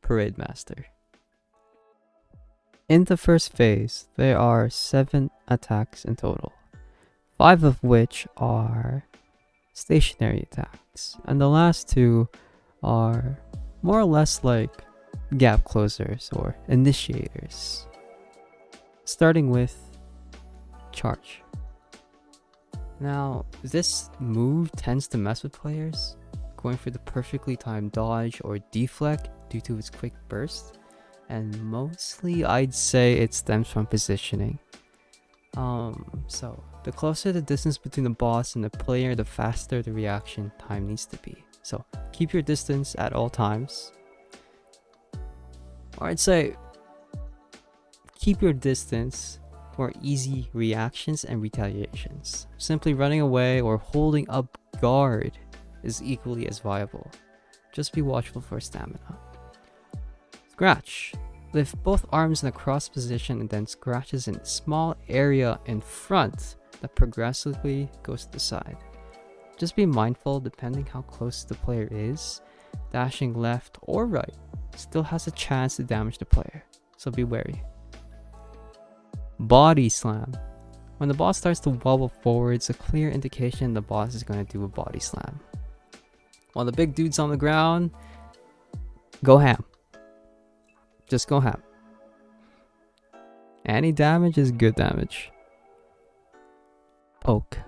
Parade Master. In the first phase, there are 7 attacks in total, 5 of which are stationary attacks, and the last 2 are more or less like gap closers or initiators. Starting with Charge. Now, this move tends to mess with players, going for the perfectly timed dodge or deflect due to its quick burst, and mostly I'd say it stems from positioning. So the closer the distance between the boss and the player, the faster the reaction time needs to be. So keep your distance at all times. Or I'd say keep your distance for easy reactions and retaliations. Simply running away or holding up guard is equally as viable. Just be watchful for stamina. Scratch. Lift both arms in a cross position and then scratches in a small area in front that progressively goes to the side. Just be mindful, depending how close the player is, dashing left or right still has a chance to damage the player, so be wary. Body Slam. When the boss starts to wobble forward, it's a clear indication the boss is going to do a body slam. While the big dude's on the ground, go ham. Just go ham. Any damage is good damage. Poke.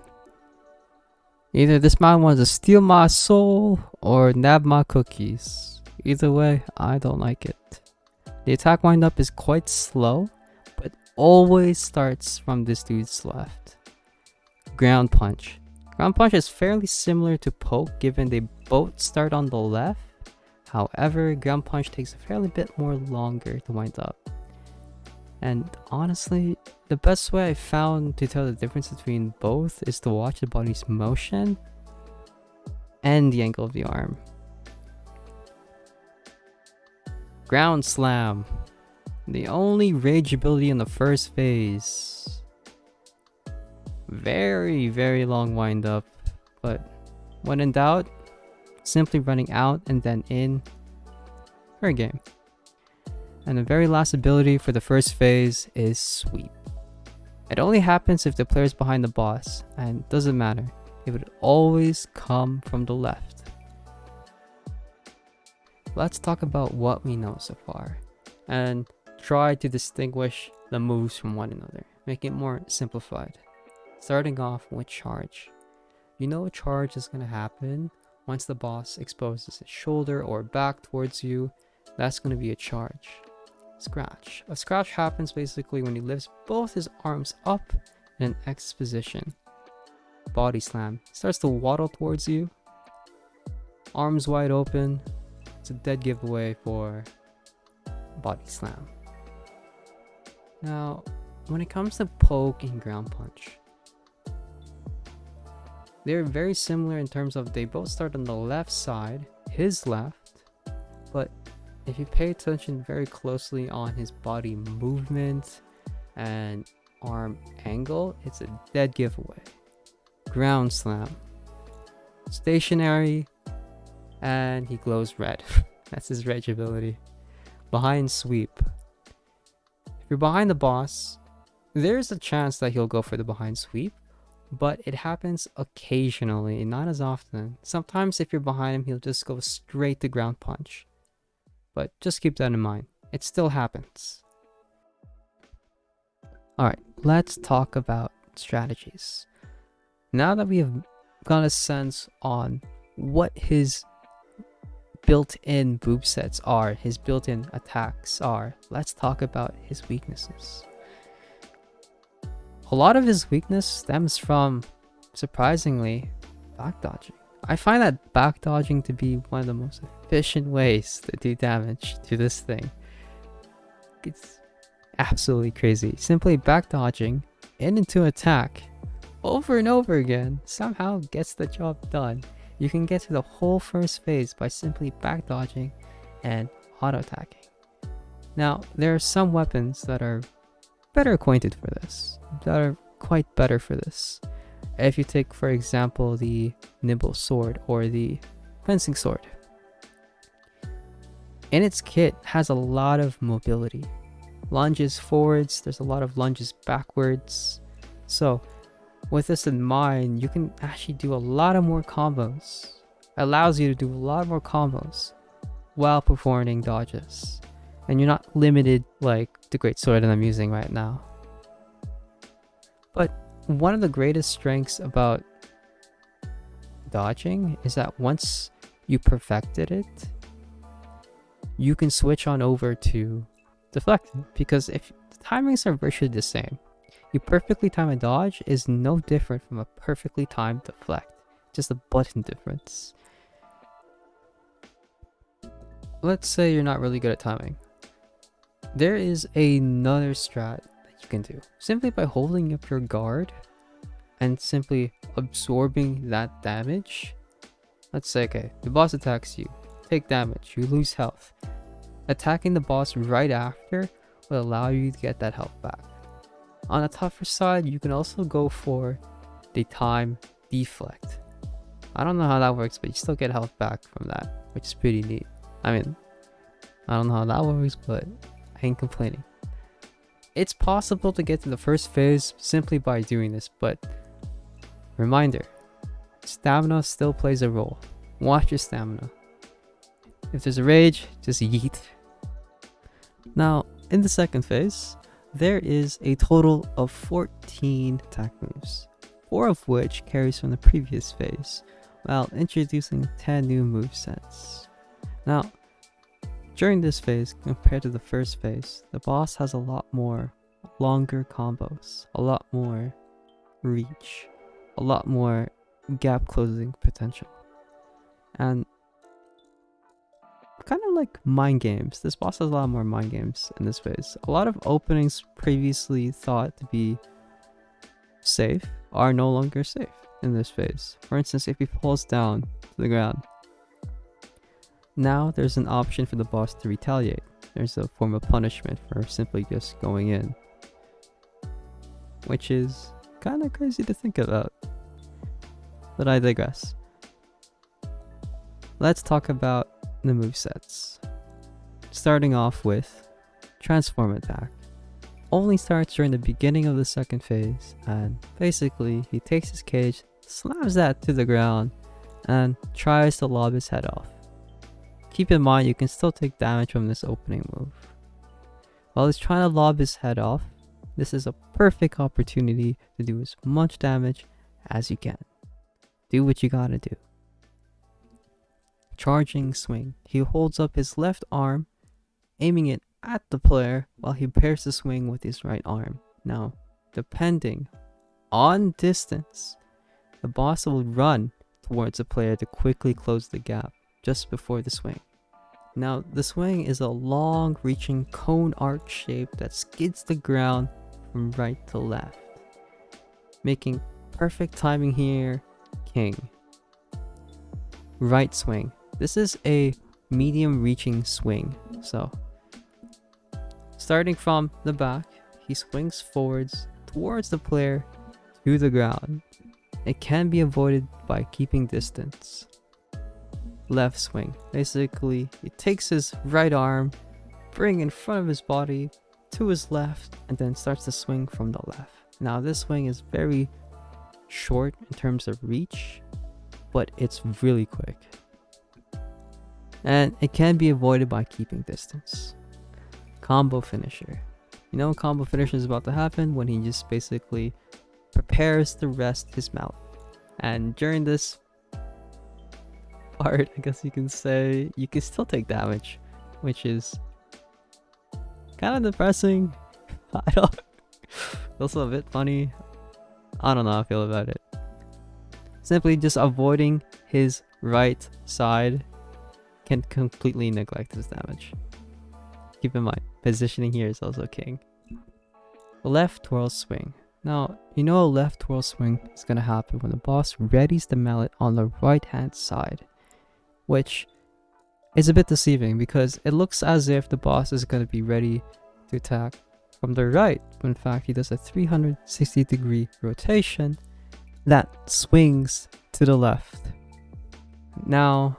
Either this man wants to steal my soul or nab my cookies. Either way, I don't like it. The attack windup is quite slow, but always starts from this dude's left. Ground Punch. Ground Punch is fairly similar to Poke given they both start on the left. However, Ground Punch takes a fairly bit more longer to wind up. And honestly, the best way I found to tell the difference between both is to watch the body's motion and the angle of the arm. Ground Slam. The only rage ability in the first phase. Very long wind up, but when in doubt, simply running out and then in for a game. And the very last ability for the first phase is Sweep. It only happens if the player is behind the boss, and it doesn't matter, it would always come from the left. Let's talk about what we know so far, and try to distinguish the moves from one another, make it more simplified. Starting off with Charge. You know a charge is going to happen once the boss exposes his shoulder or back towards you. That's going to be a charge. Scratch. A scratch happens basically when he lifts both his arms up in an X position. Body Slam. Starts to waddle towards you. Arms wide open. It's a dead giveaway for Body Slam. Now, when it comes to Poke and Ground Punch, they're very similar in terms of they both start on the left side, his left, but if you pay attention very closely on his body movement and arm angle, it's a dead giveaway. Ground Slam. Stationary, and he glows red. That's his rage ability. Behind Sweep. If you're behind the boss, there's a chance that he'll go for the behind sweep, but it happens occasionally, not as often. Sometimes if you're behind him, he'll just go straight to Ground Punch. But just keep that in mind. It still happens. Alright, let's talk about strategies. Now that we have got a sense on what his built-in movesets are, his built-in attacks are, let's talk about his weaknesses. A lot of his weakness stems from, surprisingly, backdodging. I find that backdodging to be one of the most efficient ways to do damage to this thing. It's absolutely crazy. Simply backdodging into attack over and over again somehow gets the job done. You can get to the whole first phase by simply backdodging and auto-attacking. Now, there are some weapons that are better acquainted for this, that are quite better for this. If you take, for example, the Nimble Sword or the Fencing Sword. in its kit has a lot of mobility. Lunges forwards, there's a lot of lunges backwards. So with this in mind, you can actually do a lot of more combos. Allows you to do a lot more combos while performing dodges. And you're not limited like the great sword that I'm using right now. But one of the greatest strengths about dodging is that once you perfected it, you can switch on over to deflecting, because if the timings are virtually the same, you perfectly time a dodge is no different from a perfectly timed deflect, just a button difference. Let's say you're not really good at timing. There is another strat that you can do. Simply by holding up your guard and simply absorbing that damage. Let's say, okay, the boss attacks you, take damage, you lose health. Attacking the boss right after will allow you to get that health back. On the tougher side, you can also go for the time deflect. I don't know how that works, but you still get health back from that, which is pretty neat. I mean, I don't know how that works, but I ain't complaining. It's possible to get to the first phase simply by doing this, but reminder, stamina still plays a role. Watch your stamina. If there's a rage, just yeet. Now, in the second phase, there is a total of 14 attack moves, 4 of which carries from the previous phase, while introducing 10 new movesets. Now, during this phase, compared to the first phase, the boss has a lot more longer combos, a lot more reach, a lot more gap closing potential. And kind of like mind games, this boss has a lot more mind games in this phase. A lot of openings previously thought to be safe are no longer safe in this phase. For instance, if he falls down to the ground, now there's an option for the boss to retaliate. There's a form of punishment for simply just going in, which is kind of crazy to think about, but I digress. Let's talk about the movesets. Starting off with transform attack. Only starts during the beginning of the second phase, and basically he takes his cage, slams that to the ground, and tries to lob his head off. Keep in mind you can still take damage from this opening move. While he's trying to lob his head off, this is a perfect opportunity to do as much damage as you can. Do what you gotta do. Charging swing. He holds up his left arm, aiming it at the player while he pairs the swing with his right arm. Now, depending on distance, the boss will run towards the player to quickly close the gap just before the swing. Now, the swing is a long reaching cone arc shape that skids the ground from right to left, making perfect timing here, king. Right swing. This is a medium reaching swing. So, starting from the back, he swings forwards towards the player to the ground. It can be avoided by keeping distance. Left swing. Basically, he takes his right arm, bring in front of his body to his left, and then starts to swing from the left. Now, this swing is very short in terms of reach, but it's really quick. And it can be avoided by keeping distance. Combo finisher. You know, combo finisher is about to happen when he just basically prepares to rest his mount. And during this part, I guess you can say, you can still take damage, which is kind of depressing. I don't. Also a bit funny. I don't know how I feel about it. Simply just avoiding his right side can completely neglect his damage. Keep in mind, positioning here is also king. Left twirl swing. Now, you know a left twirl swing is going to happen when the boss readies the mallet on the right hand side, which is a bit deceiving because it looks as if the boss is going to be ready to attack from the right, when in fact he does a 360-degree rotation that swings to the left. Now,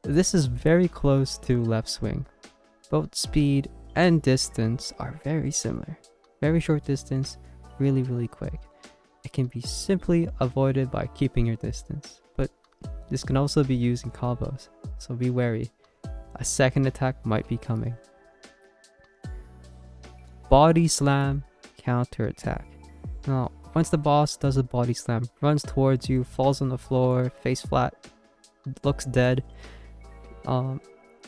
This is very close to left swing. Both speed and distance are very similar. Very short distance, really quick. It can be simply avoided by keeping your distance, but this can also be used in combos, so be wary. A second attack might be coming. Body slam, counter attack. Now, once the boss does a body slam, runs towards you, falls on the floor, face flat, looks dead.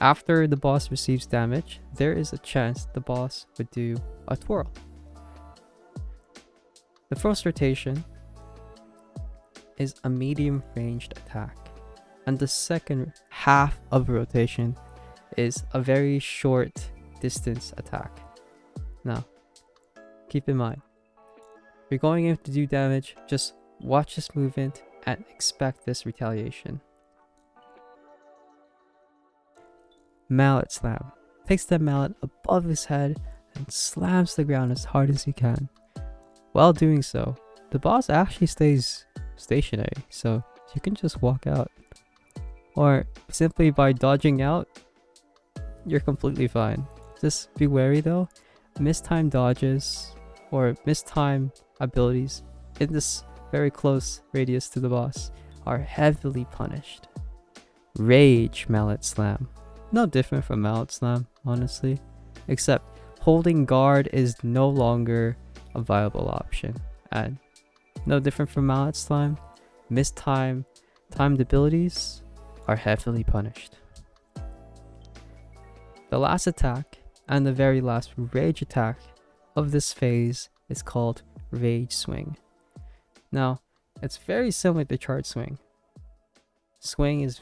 After the boss receives damage, there is a chance the boss would do a twirl. The first rotation is a medium ranged attack, and the second half of a rotation is a very short distance attack. Now, keep in mind, if you're going in to do damage, just watch this movement and expect this retaliation. Mallet slam. Takes the mallet above his head and slams the ground as hard as he can. While doing so, the boss actually stays stationary, so you can just walk out. Or simply by dodging out, you're completely fine. Just be wary though, mistimed dodges or mistimed abilities in this very close radius to the boss are heavily punished. Rage mallet slam. No different from mallet slam, honestly, except holding guard is no longer a viable option, and no different from mallet slam, timed abilities are heavily punished. The last attack and the very last rage attack of this phase is called Rage Swing. Now, it's very similar to Charge Swing. Swing is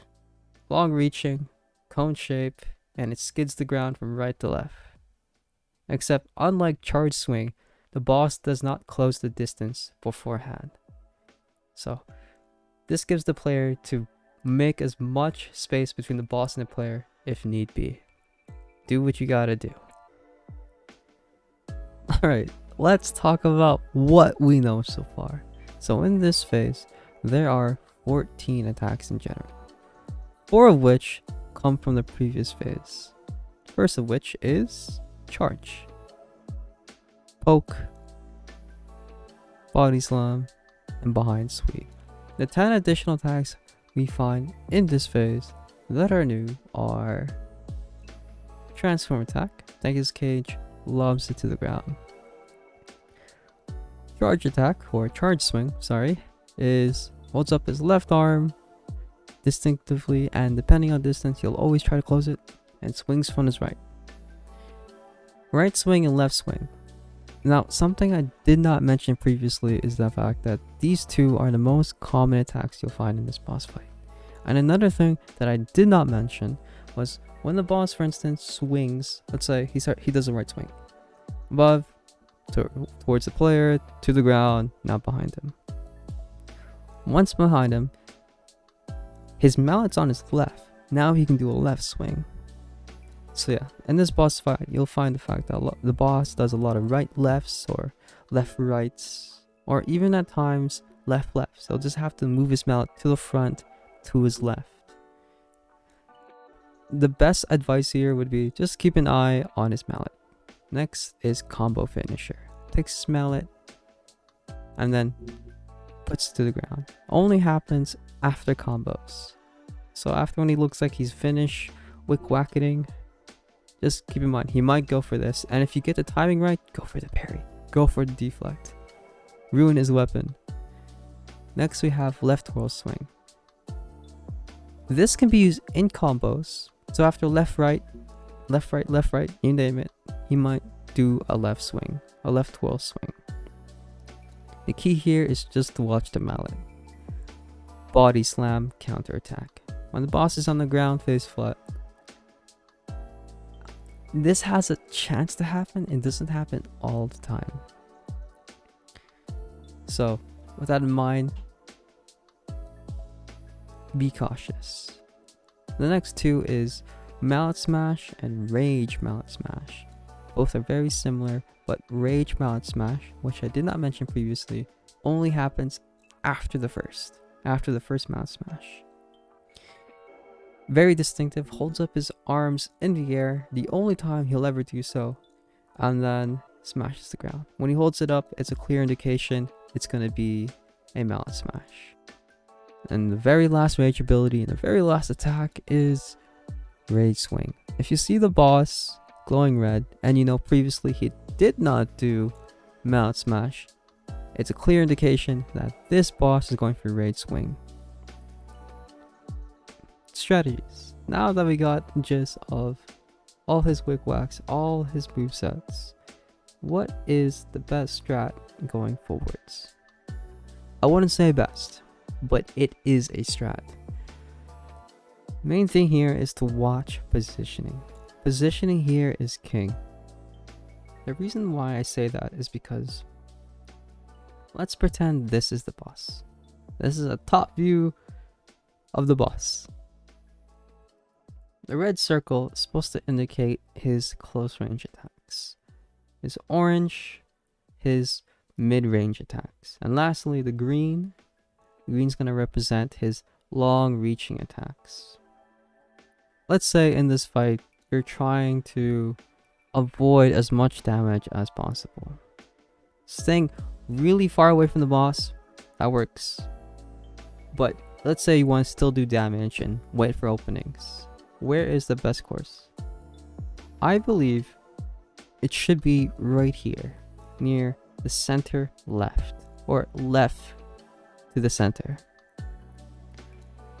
long reaching, cone shape, and it skids the ground from right to left. Except unlike Charge Swing, the boss does not close the distance beforehand. So this gives the player to make as much space between the boss and the player if need be. Do what you gotta do. Alright, let's talk about what we know so far. So in this phase, there are 14 attacks in general, 4 of which come from the previous phase. First of which is Charge, Poke, Body Slam, and Behind Sweep. The 10 additional attacks we find in this phase that are new are Transform Attack, take his cage, lobs it to the ground. Charge Attack, or Charge Swing, is holds up his left arm distinctively, and depending on distance, he'll always try to close it, and swings from his right. Right swing and left swing. Now, something I did not mention previously is the fact that these two are the most common attacks you'll find in this boss fight. And another thing that I did not mention was when the boss, for instance, swings, let's say he does a right swing, above, towards the player, to the ground, not behind him. Once behind him, his mallet's on his left. Now he can do a left swing. So yeah, in this boss fight, you'll find the fact that the boss does a lot of right lefts or left rights, or even at times left lefts. He'll just have to move his mallet to the front, to his left. The best advice here would be just keep an eye on his mallet. Next is Combo Finisher. Takes his mallet and then puts it to the ground. Only happens after combos. So after when he looks like he's finished whacketing, just keep in mind he might go for this, and if you get the timing right, go for the parry, go for the deflect, ruin his weapon. Next we have Left Whirl Swing. This can be used in combos, so after left right, you name it, he might do a left swing, a left twirl swing. The key here is just to watch the mallet. Body Slam, counter attack. When the boss is on the ground face flat, this has a chance to happen. It doesn't happen all the time. So with that in mind, be cautious. The next two is Mallet Smash and Rage Mallet Smash. Both are very similar, but Rage Mallet Smash, which I did not mention previously, only happens after the first Mallet Smash. Very distinctive, holds up his arms in the air, the only time he'll ever do so, and then smashes the ground. When he holds it up, it's a clear indication it's going to be a mallet smash. And the very last rage ability and the very last attack is Rage Swing. If you see the boss glowing red, and you know previously he did not do mallet smash, it's a clear indication that this boss is going for Rage Swing. Strategies. Now that we got the gist of all his wickwacks, all his movesets, what is the best strat going forwards? I wouldn't say best, but it is a strat. Main thing here is to watch positioning. Positioning here is king. The reason why I say that is because let's pretend this is the boss. This is a top view of the boss. The red circle is supposed to indicate his close range attacks. His orange, his mid-range attacks. And lastly, the green. Green's going to represent his long-reaching attacks. Let's say in this fight, you're trying to avoid as much damage as possible. Staying really far away from the boss, that works. But let's say you want to still do damage and wait for openings. Where is the best course? I believe it should be right here, near the center left, or left to the center.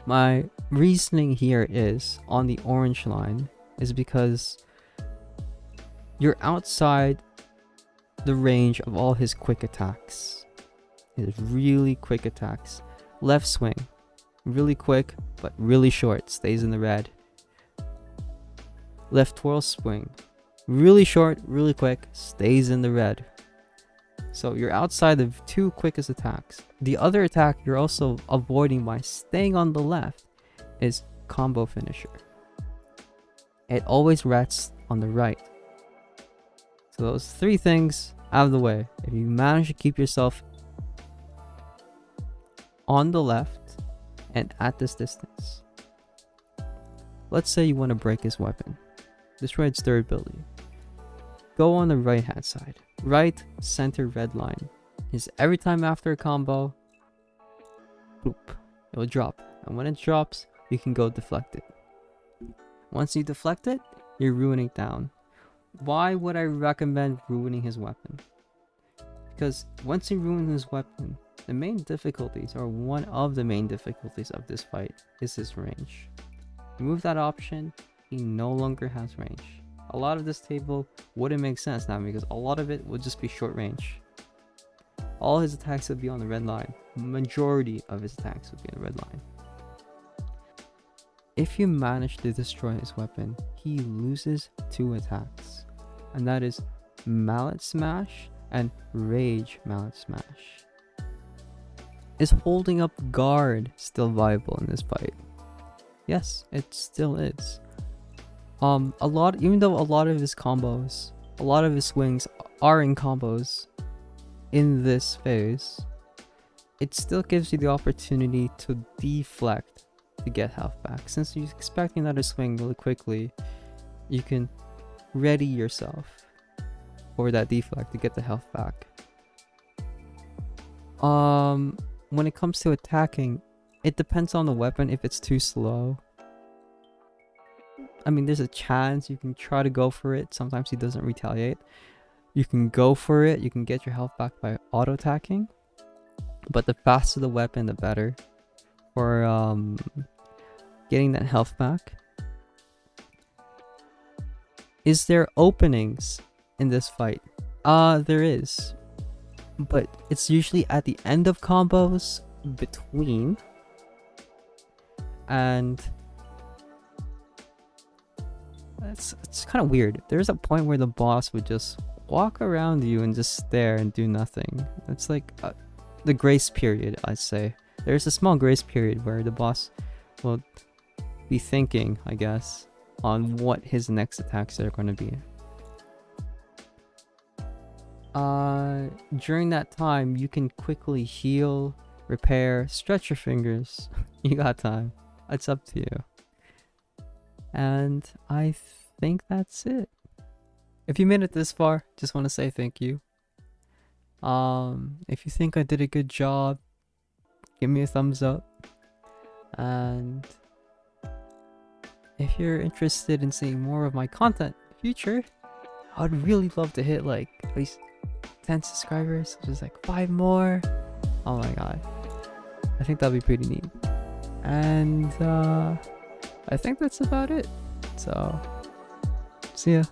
My reasoning here is on the orange line is because you're outside the range of all his quick attacks. His really quick attacks. Left swing, really quick but really short, stays in the red. Left twirl swing, really short, really quick, stays in the red. So you're outside the two quickest attacks. The other attack you're also avoiding by staying on the left is combo finisher. It always rests on the right. So those three things out of the way. If you manage to keep yourself on the left and at this distance. Let's say you want to break his weapon. Destroy its durability. Go on the right hand side. Right center red line is every time after a combo, boop, it will drop. And when it drops, you can go deflect it. Once you deflect it, you're ruining down. Why would I recommend ruining his weapon? Because once you ruin his weapon, the main difficulties, or one of the main difficulties of this fight, is his range. Remove that option, he no longer has range. A lot of this table wouldn't make sense now because a lot of it would just be short range. All his attacks would be on the red line. Majority of his attacks would be on the red line. If you manage to destroy his weapon, he loses 2 attacks. And that is Mallet Smash and Rage Mallet Smash. Is holding up guard still viable in this fight? Yes, it still is. Even though a lot of his combos, a lot of his swings are in combos in this phase, it still gives you the opportunity to deflect to get health back. Since you're expecting another swing really quickly, you can ready yourself for that deflect to get the health back. When it comes to attacking, it depends on the weapon. If it's too slow, I mean, there's a chance you can try to go for it. Sometimes he doesn't retaliate. You can go for it. You can get your health back by auto attacking. But the faster the weapon, the better for getting that health back. Is there openings in this fight? There is. But it's usually at the end of combos between. And it's kind of weird. There's a point where the boss would just walk around you and just stare and do nothing. It's like the grace period, I'd say. There's a small grace period where the boss will be thinking, I guess, on what his next attacks are going to be. During that time, you can quickly heal, repair, stretch your fingers. You got time. It's up to you. And I think that's it. If you made it this far, just want to say thank you. If you think I did a good job, give me a thumbs up. And if you're interested in seeing more of my content in the future, I would really love to hit like at least 10 subscribers, just like 5 more. Oh my god. I think that'd be pretty neat. And I think that's about it. So, see ya.